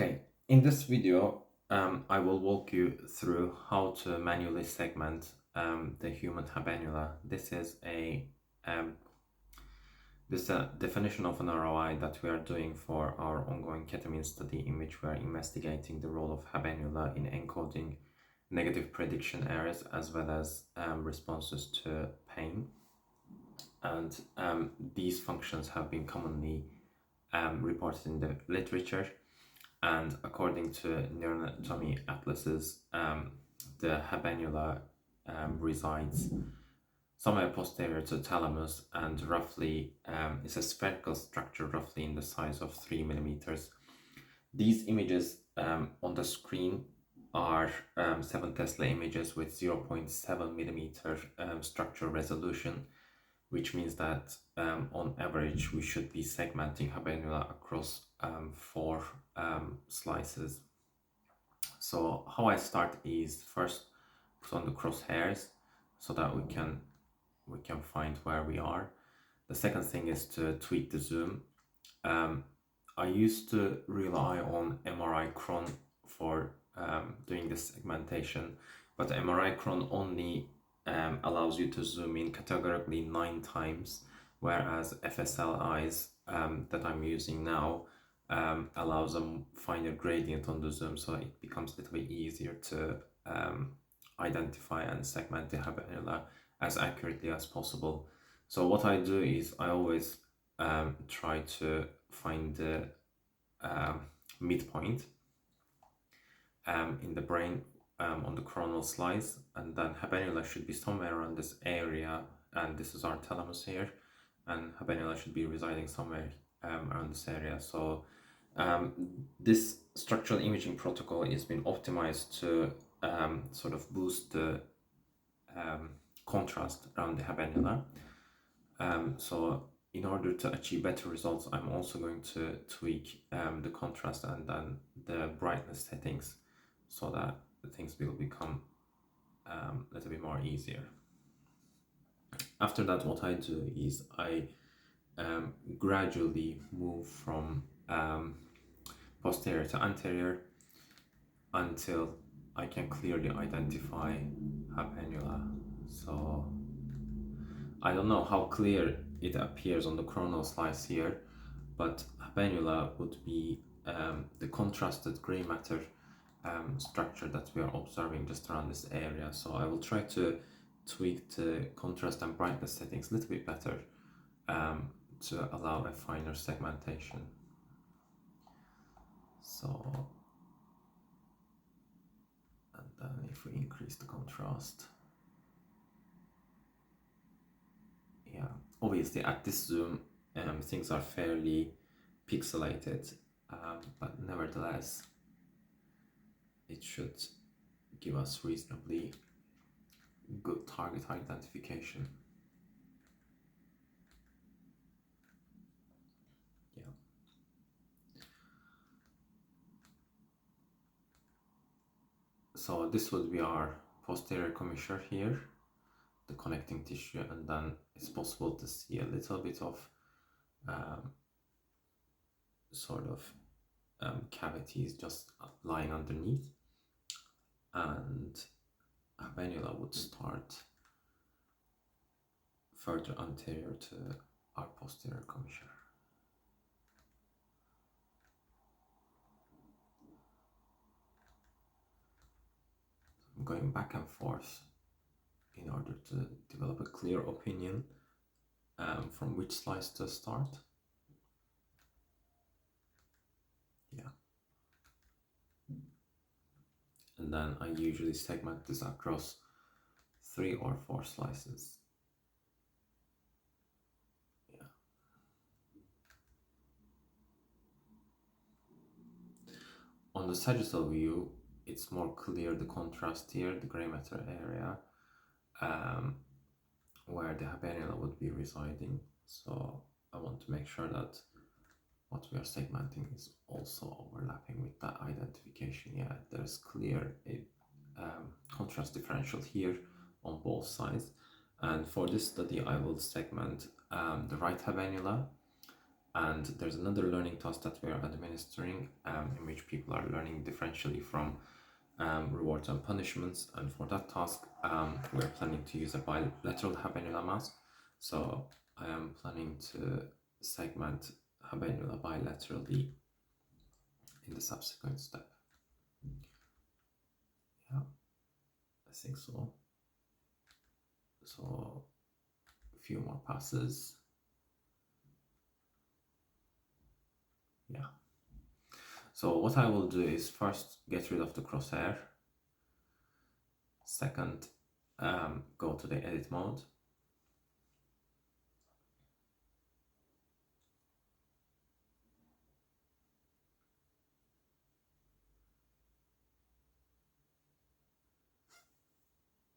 Okay, in this video, I will walk you through how to manually segment the human habenula. Um, this is a definition of an ROI that we are doing for our ongoing ketamine study, in which we are investigating the role of habenula in encoding negative prediction errors as well as responses to pain. And these functions have been commonly reported in the literature. And according to neuroanatomy atlases, the habenula resides somewhere posterior to thalamus and roughly is a spherical structure roughly in the size of 3 millimeters. These images on the screen are 7 Tesla images with 0.7 millimeter structure resolution, which means that on average we should be segmenting habenula across 4 slices. So how I start is first put on the crosshairs so that we can find where we are. The second thing is to tweak the zoom. I used to rely on MRI cron for doing this segmentation, but MRI cron only allows you to zoom in categorically 9 times, whereas FSLIs that I'm using now allows a finer gradient on the zoom, so it becomes a little bit easier to identify and segment the habenula as accurately as possible. So what I do is I always try to find the midpoint in the brain on the coronal slice, and then habenula should be somewhere around this area, and this is our thalamus here, and habenula should be residing somewhere around this area. So this structural imaging protocol has been optimized to sort of boost the contrast around the habenula. So in order to achieve better results, I'm also going to tweak the contrast and then the brightness settings so that the things will become a little bit more easier. After that, what I do is I gradually move from posterior to anterior until I can clearly identify habenula. So I don't know how clear it appears on the coronal slice here, but habenula would be the contrasted gray matter structure that we are observing just around this area. So I will try to tweak the contrast and brightness settings a little bit better to allow a finer segmentation. So, and then if we increase the contrast, yeah, obviously at this zoom things are fairly pixelated, but nevertheless it should give us reasonably good target identification. Yeah. So this would be our posterior commissure here, the connecting tissue, and then it's possible to see a little bit of sort of cavities just lying underneath, and habenula would start further anterior to our posterior commissure. I'm going back and forth in order to develop a clear opinion from which slice to start. Yeah. And then I usually segment this across 3 or 4 slices. Yeah. On the sagittal view, it's more clear the contrast here, the gray matter area, where the habenula would be residing. So I want to make sure that what we are segmenting is also overlapping with that identification. Yeah, there's clear contrast differential here on both sides. And for this study, I will segment the right habenula And there's another learning task that we are administering, in which people are learning differentially from rewards and punishments. And for that task, we're planning to use a bilateral habenula mask. So I am planning to segment habenula bilaterally in the subsequent step. Yeah, I think so. So a few more passes. Yeah. So what I will do is first get rid of the crosshair. Second, go to the edit mode.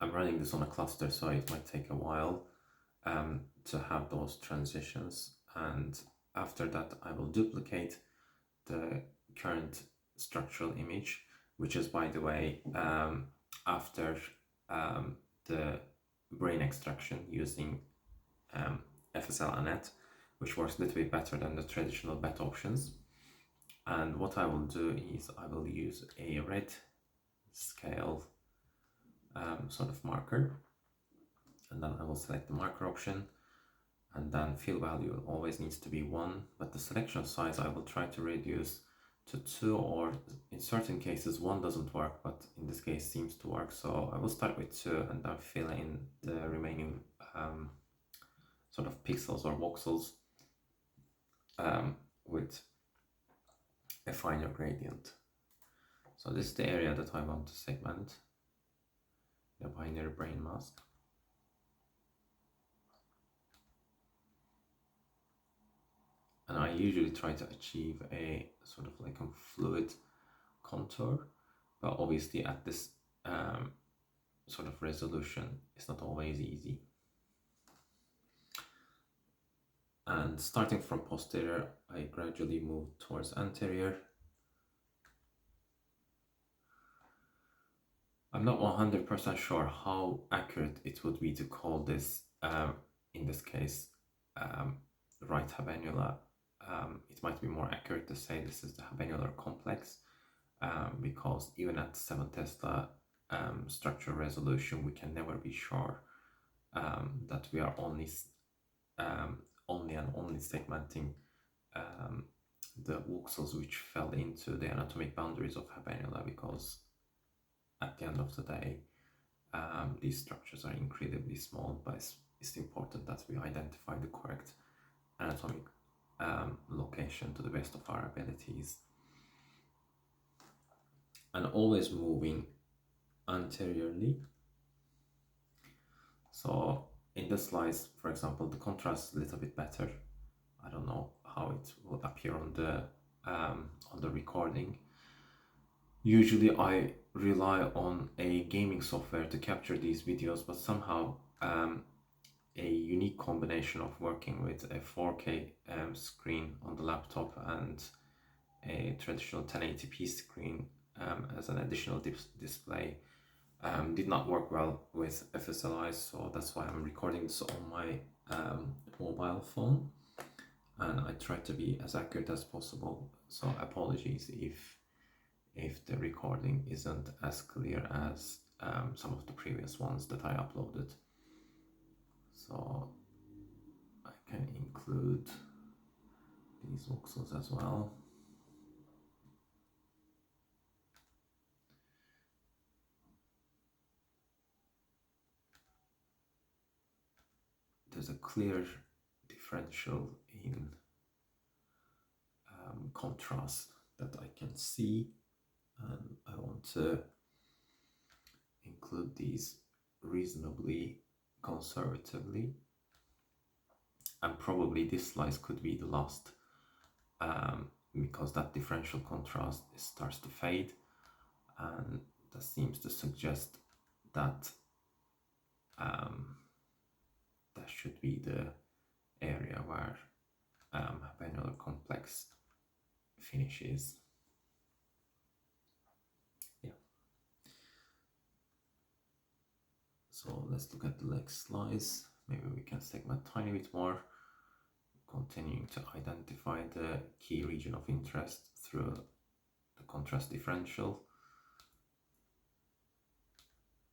I'm running this on a cluster, so it might take a while to have those transitions. And after that, I will duplicate the current structural image, which is, by the way, after the brain extraction using FSL Anet, which works a little bit better than the traditional BET options. And what I will do is I will use a red scale sort of marker, and then I will select the marker option, and then fill value always needs to be 1, but the selection size I will try to reduce to 2, or in certain cases 1 doesn't work, but in this case seems to work. So I will start with 2 and then fill in the remaining sort of pixels or voxels with a finer gradient. So this is the area that I want to segment, the binary brain mask. And I usually try to achieve a sort of like a fluid contour, but obviously at this sort of resolution it's not always easy. And starting from posterior, I gradually move towards anterior. I'm not 100% sure how accurate it would be to call this, in this case, right habenula. It might be more accurate to say this is the habenular complex, because even at 7 Tesla structure resolution, we can never be sure that we are only and only segmenting the voxels which fell into the anatomic boundaries of habenula, because at the end of the day, these structures are incredibly small, but it's important that we identify the correct anatomic location to the best of our abilities. And always moving anteriorly. So in the slides, for example, the contrast is a little bit better. I don't know how it will appear on the recording. Usually I rely on a gaming software to capture these videos, but somehow a unique combination of working with a 4K screen on the laptop and a traditional 1080p screen as an additional display did not work well with FSLI, so that's why I'm recording this on my mobile phone, and I try to be as accurate as possible. So apologies if the recording isn't as clear as some of the previous ones that I uploaded. So I can include these voxels as well. There's a clear differential in contrast that I can see, and I want to include these reasonably conservatively, and probably this slice could be the last, because that differential contrast starts to fade, and that seems to suggest that that should be the area where habenular complex finishes. Yeah. So let's look at the next slice. Maybe we can segment a tiny bit more. continuing to identify the key region of interest through the contrast differential.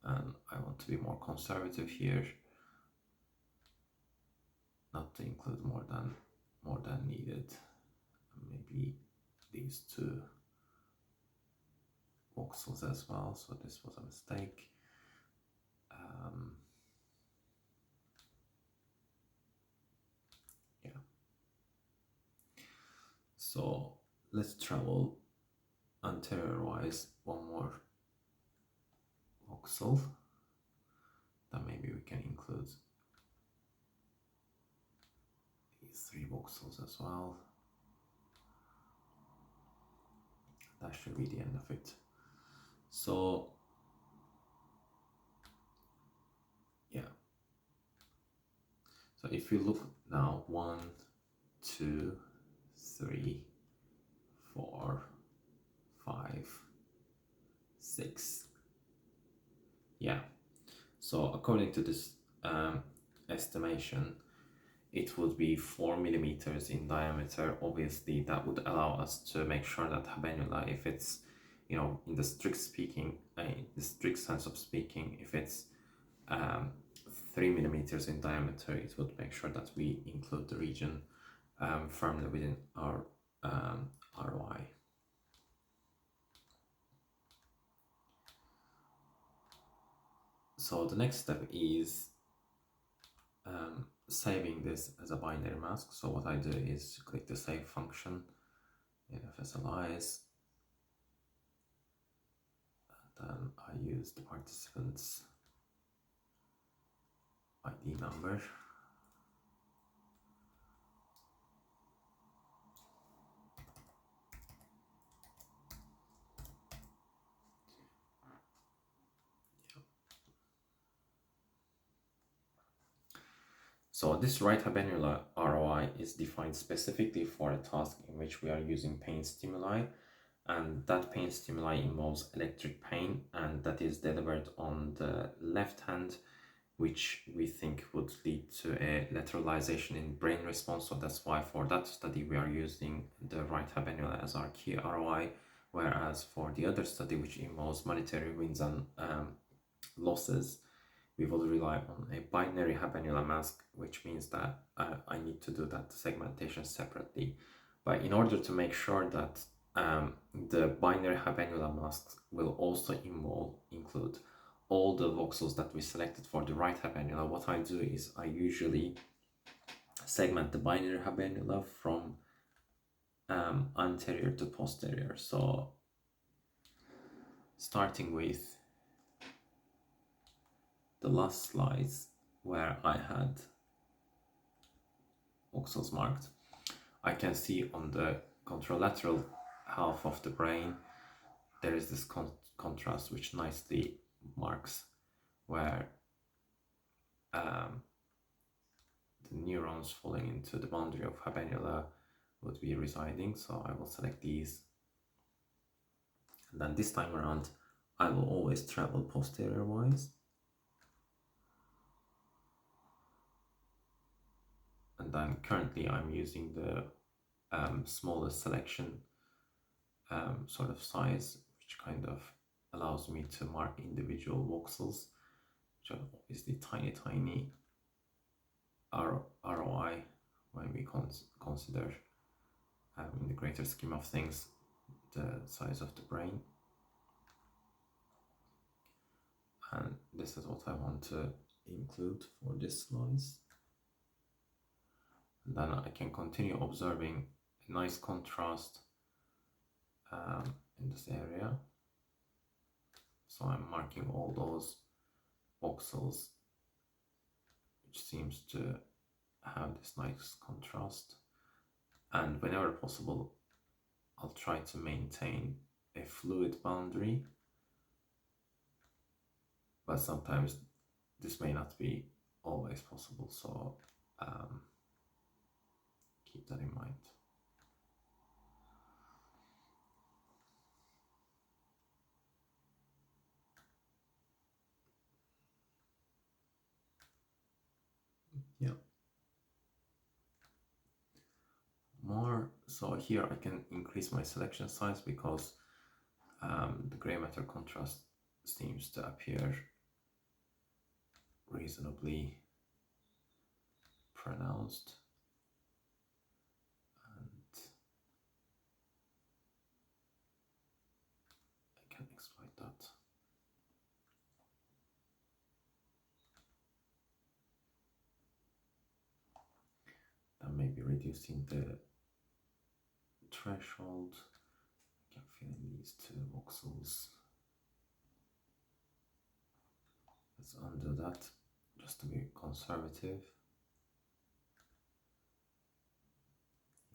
And I want to be more conservative here, not to include more than needed. Maybe these two voxels as well, so this was a mistake. Yeah. So let's travel anterior-wise one more voxel. Then maybe we can include these three voxels as well. That should be the end of it. So yeah. So if you look now, 1, 2, 3, 4, 5, 6. Yeah. So according to this estimation, it would be 4 millimeters in diameter. Obviously, that would allow us to make sure that habenula, if it's, in the strict sense of speaking, if it's 3 millimeters in diameter, it would make sure that we include the region firmly within our ROI. So the next step is saving this as a binary mask. So what I do is click the save function in FSLIs, and then I use the participant's ID number. So this right habenula ROI is defined specifically for a task in which we are using pain stimuli, and that pain stimuli involves electric pain, and that is delivered on the left hand, which we think would lead to a lateralization in brain response. So that's why for that study we are using the right habenula as our key ROI, whereas for the other study, which involves monetary wins and losses, we will rely on a binary habenula mask, which means that I need to do that segmentation separately. But in order to make sure that the binary habenula masks will also include all the voxels that we selected for the right habenula, what I do is I usually segment the binary habenula from anterior to posterior. So starting with the last slides where I had voxels marked, I can see on the contralateral half of the brain there is this contrast which nicely marks where the neurons falling into the boundary of habenula would be residing. So I will select these, and then this time around I will always travel posterior wise, and then currently I'm using the smallest selection sort of size, which kind of allows me to mark individual voxels, which are obviously tiny ROI when we consider in the greater scheme of things the size of the brain. And this is what I want to include for this slice. And then I can continue observing a nice contrast in this area. So I'm marking all those voxels which seems to have this nice contrast, and whenever possible I'll try to maintain a fluid boundary, but sometimes this may not be always possible, so keep that in mind. Yeah. So here I can increase my selection size because the gray matter contrast seems to appear reasonably pronounced, and I can exploit that. Then maybe reducing the threshold. I can fill in these two voxels. Let's undo that just to be conservative.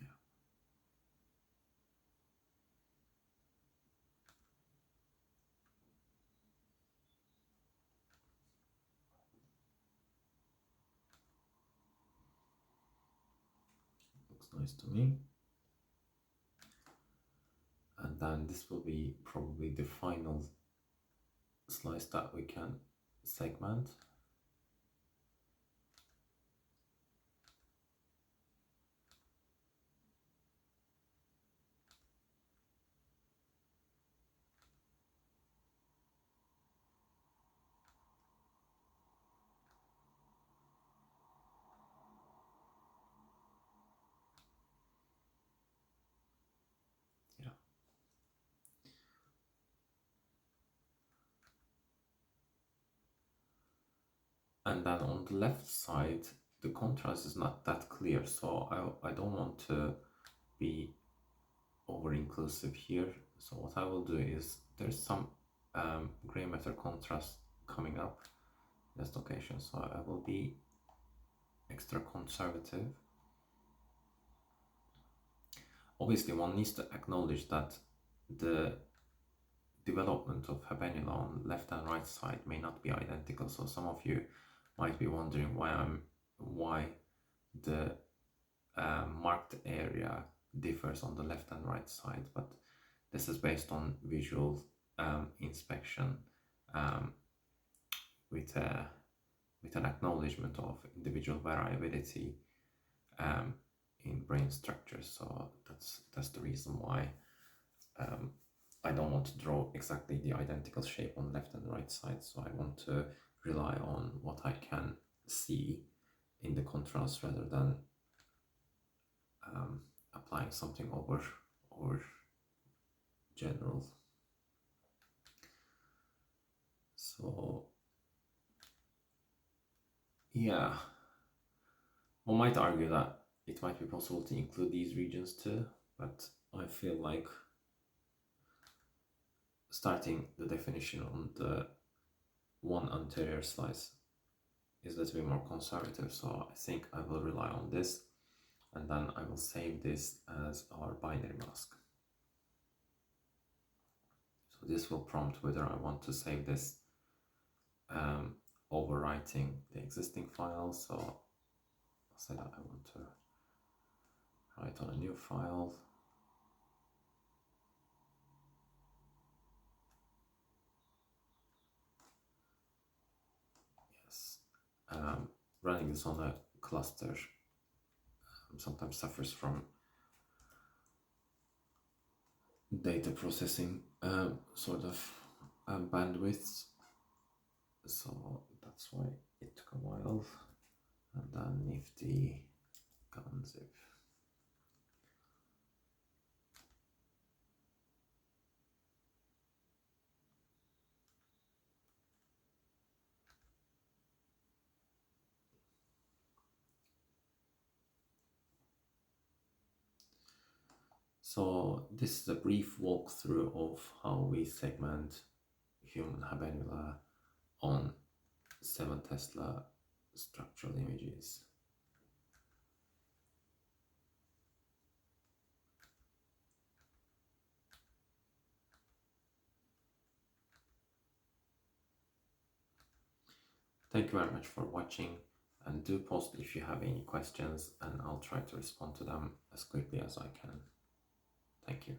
Yeah. Looks nice to me. And then this will be probably the final slice that we can segment. Yeah. And then on the left side, the contrast is not that clear, so I don't want to be over inclusive here. So what I will do is there's some gray matter contrast coming up in this location, so I will be extra conservative. Obviously, one needs to acknowledge that the development of habenula on left and right side may not be identical. So some of you might be wondering why the marked area differs on the left and right side, but this is based on visual inspection with an acknowledgement of individual variability in brain structures. So that's the reason why I don't want to draw exactly the identical shape on left and right side. So I want to rely on what I can see in the contrast rather than applying something over general. So yeah, one might argue that it might be possible to include these regions too, but I feel like starting the definition on the one anterior slice is a little bit more conservative, so I think I will rely on this, and then I will save this as our binary mask. So this will prompt whether I want to save this overwriting the existing file. So I'll say that I want to write on a new file. Yes, running this on a cluster sometimes suffers from data processing sort of bandwidths, so that's why it took a while. And then nifty unzip. So this is a brief walkthrough of how we segment human habenula on 7 Tesla structural images. Thank you very much for watching, and do post if you have any questions and I'll try to respond to them as quickly as I can. Thank you.